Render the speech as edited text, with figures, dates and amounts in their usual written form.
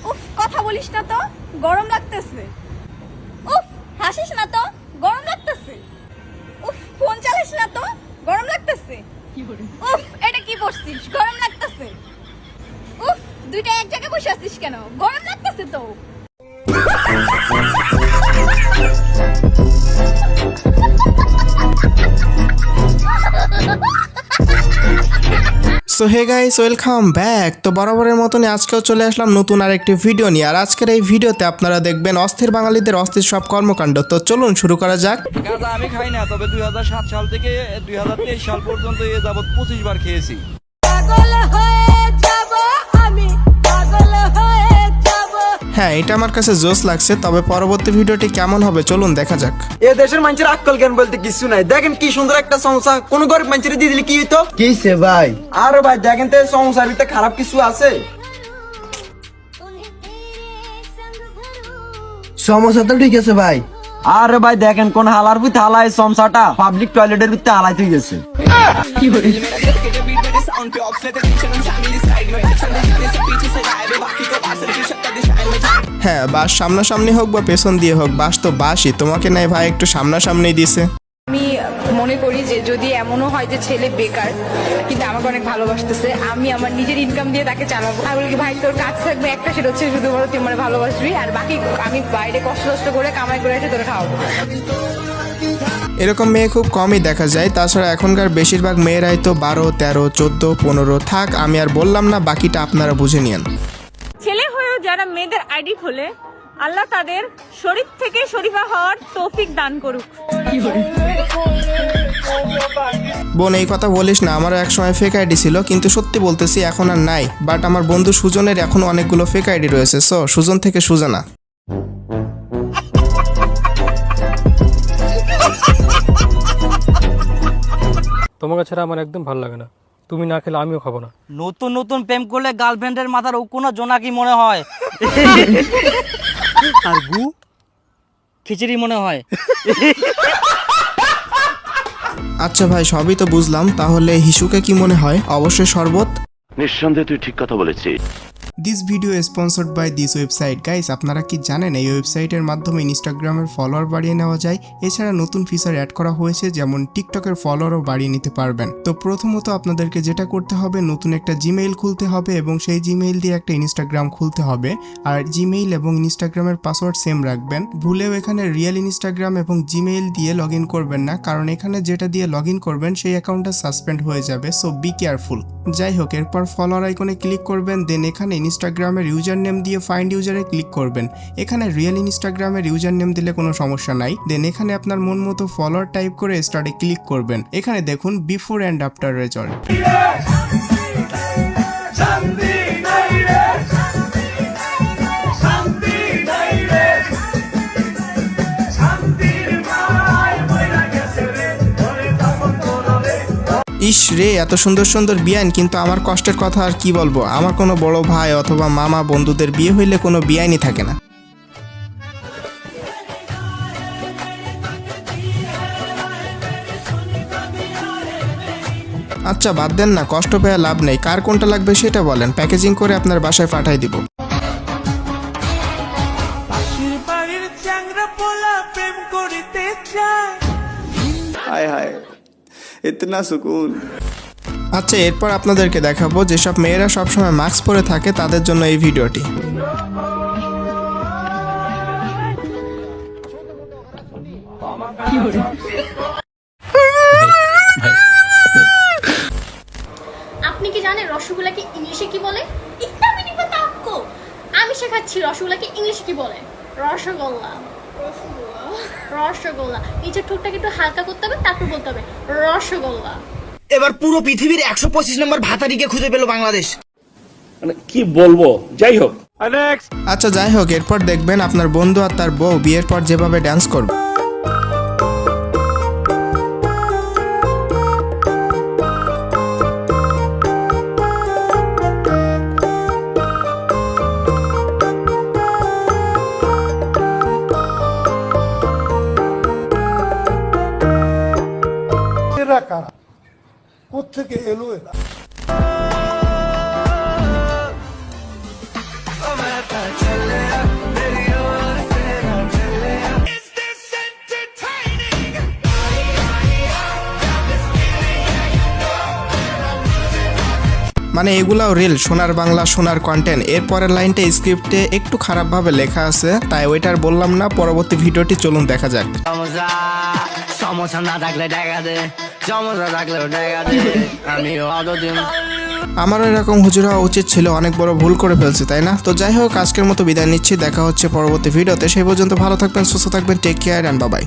উফ, কথা বলিস না তো, গরম লাগতেছে। উফ, হাসিস না তো, গরম লাগতেছে। উফ, ফোন চালিস না তো, গরম লাগতেছে। উফ, এটা কি পড়ছিস, গরম লাগতেছে। উফ, দুইটা এক জায়গায় বসে আছিস কেন, গরম লাগতেছে তো। So hey guys, welcome back. তো বরাবরের মতনই আজকেও চলে আসলাম নতুন আরেকটি ভিডিও নিয়ে। আর আজকের এই ভিডিওতে আপনারা দেখবেন অস্থির বাঙালিদের অস্থির সব কর্মকাণ্ড। তো চলুন শুরু করা যাক। গাঁজা আমি খাই না, তবে 2007 সাল থেকে 2023 সাল পর্যন্ত এ যাবৎ 25 বার খেয়েছি। হ্যাঁ, এটা আমার কাছে জোস লাগছে, তবে পরবর্তী ভিডিওটি কেমন হবে চলুন দেখা যাক। এ দেশের মানুষের আক্কল জ্ঞান বলতে কিছু নাই। দেখেন কি সুন্দর একটা সমস্যা, কোন গরিব মানুষের দিয়ে দিলে কি হইতো? কিসে ভাই? আরে ভাই দেখেন তো সমস্যার ভিতরে খারাপ কিছু আছে? সমস্যা তো ঠিক আছে ভাই। আরে ভাই দেখেন কোন হালার ভিতরে হালা এই সমস্যাটা পাবলিক টয়লেটের ভিতরে হালাই হয়ে গেছে। হ্যাঁ, বাস সামনাসামনি হোক বা পেছন দিয়ে হোক, বাস তো বাসই। তোমাকে নাই ভাই একটু সামনাসামনি দিছে। আমি মনে করি যে যদি এমনও হয় যে ছেলে বেকার কিন্তু আমাকে অনেক ভালোবাসতেছে, আমি আমার নিজের ইনকাম দিয়ে তাকে চালাবো। আমি বলি কি ভাই, তোর কাজ থাকবে একটা, সেটা হচ্ছে শুধুমাত্র তুই আমার ভালোবাসবি, আর বাকি আমি বাইরে কষ্ট করে কামাই করে এসে তোর খাওয়াবো। এরকম মেয়ে খুব কমই দেখা যায়। তাছাড়া এখনকার বেশিরভাগ মেয়েরাই তো 12, 13, 14, 15 থাক, আমি আর বললাম না, বাকিটা আপনারা বুঝে নিয়েন। ছেলে হয়েও যারা মেয়েদের আইডি খোলে, আল্লাহ তাদের শরীফ থেকে শরীফা হওয়ার তৌফিক দান করুক। বোন, এই কথা বলিস না, আমারও এক সময় ফেক আইডি ছিল, কিন্তু সত্যি বলতেছি এখন আর নাই। বাট আমার বন্ধু সুজনের এখন অনেকগুলো ফেক আইডি রয়েছে। সো সুজন থেকে সুজানা। তোমাকে ছাড়া আমার একদম ভালো লাগে না, তুমি না খেলে আমিও খাবো না। নতুন নতুন প্রেম করলে গার্লফ্রেন্ডের মাথার কোনো জোনাকি মনে হয়, আর গু খিচুড়ি মনে হয়। আচ্ছা ভাই, সবই তো বুঝলাম, তাহলে হিসুকে কি মনে হয়? অবশ্যই শরবত। নিঃসন্দেহে তুই ঠিক কথা বলেছিস। This video sponsored by this website. Guys, আপনারা কি জানেন এই ওয়েবসাইটের মাধ্যমে ইনস্টাগ্রামের ফলোয়ার বাড়িয়ে নেওয়া যায়? এছাড়া নতুন ফিচার অ্যাড করা হয়েছে, যেমন টিকটকের ফলোয়ারও বাড়িয়ে নিতে পারবেন। তো প্রথমত আপনাদেরকে যেটা করতে হবে, নতুন একটা জিমেইল খুলতে হবে এবং সেই জিমেইল দিয়ে একটা ইনস্টাগ্রাম খুলতে হবে। আর জিমেইল এবং ইনস্টাগ্রামের পাসওয়ার্ড সেম রাখবেন। ভুলেও এখানে রিয়েল ইনস্টাগ্রাম এবং জিমেইল দিয়ে লগ ইন করবেন না, কারণ এখানে যেটা দিয়ে লগ ইন করবেন সেই অ্যাকাউন্টটা সাসপেন্ড হয়ে যাবে। So be careful. যাই হোক, এরপর ফলোয়ার আইকনে ক্লিক করবেন। দেন এখানে ইনস্টাগ্রামের ইউজার নেম দিয়ে ফাইন্ড ইউজারে ক্লিক করবেন। এখানে রিয়েল ইনস্টাগ্রামের ইউজার নেম দিলে কোনো সমস্যা নাই। দেন এখানে আপনার মন মতো ফলোয়ার টাইপ করে স্টার্টে ক্লিক করবেন। এখানে দেখুন বিফোর অ্যান্ড আফটার রেজাল্ট। ইস রে, এত সুন্দর সুন্দর বিয়ান, কিন্তু আমার কষ্টের কথা আর কি বলবো। আমার কোনো বড় ভাই অথবা মামা বন্ধুদের বিয়ে হইলে কোনো বিয়ানই থাকে না। আচ্ছা বাদ দেন না, কষ্ট পেয়ে লাভ নেই। কার কোনটা লাগবে সেটা বলেন, প্যাকেজিং করে আপনার বাসায় পাঠাই দিব। আচ্ছা, এরপর আপনাদেরকে দেখাবো যেসব মেয়েরা সবসময় মাস্ক পরে থাকে তাদের জন্য এই ভিডিওটি। আপনি কি জানেন রসগোল্লাকে ইংলিশে কি বলে? আমি শেখাচ্ছি রসগোল্লাকে ইংলিশে কি বলে। রসগোল্লা। রসগোল্লা। নিচের ঠোঁটটাকে একটু হালকা করতে হবে, তারপর বলতে হবে রসগোল্লা। এবার পুরো পৃথিবীর 125 নম্বর ভাতারিকে খুঁজে পেল বাংলাদেশ। মানে কি বলবো, যাই হোক। আচ্ছা যাই হোক, এরপর দেখবেন আপনার বন্ধু আর তার বউ বিয়ের পর যেভাবে ডান্স করবে। কারা কোত্থেকে এলো এরা? মানে এগুলাও রিল, সোনার বাংলা, সোনার কন্টেন্ট। এরপরের লাইনটা স্ক্রিপ্টে একটু খারাপভাবে লেখা আছে, তাই ওইটার বললাম না। পরবর্তী ভিডিওটি চলুন দেখা যাক। আমারও এরকম হুজুর হওয়া উচিত ছিল, অনেক বড় ভুল করে ফেলছি, তাই না? তো যাই হোক, আজকের মতো বিদায় নিচ্ছি, দেখা হচ্ছে পরবর্তী ভিডিওতে। সেই পর্যন্ত ভালো থাকবেন, সুস্থ থাকবেন, টেক কেয়ার অ্যান্ড বাই।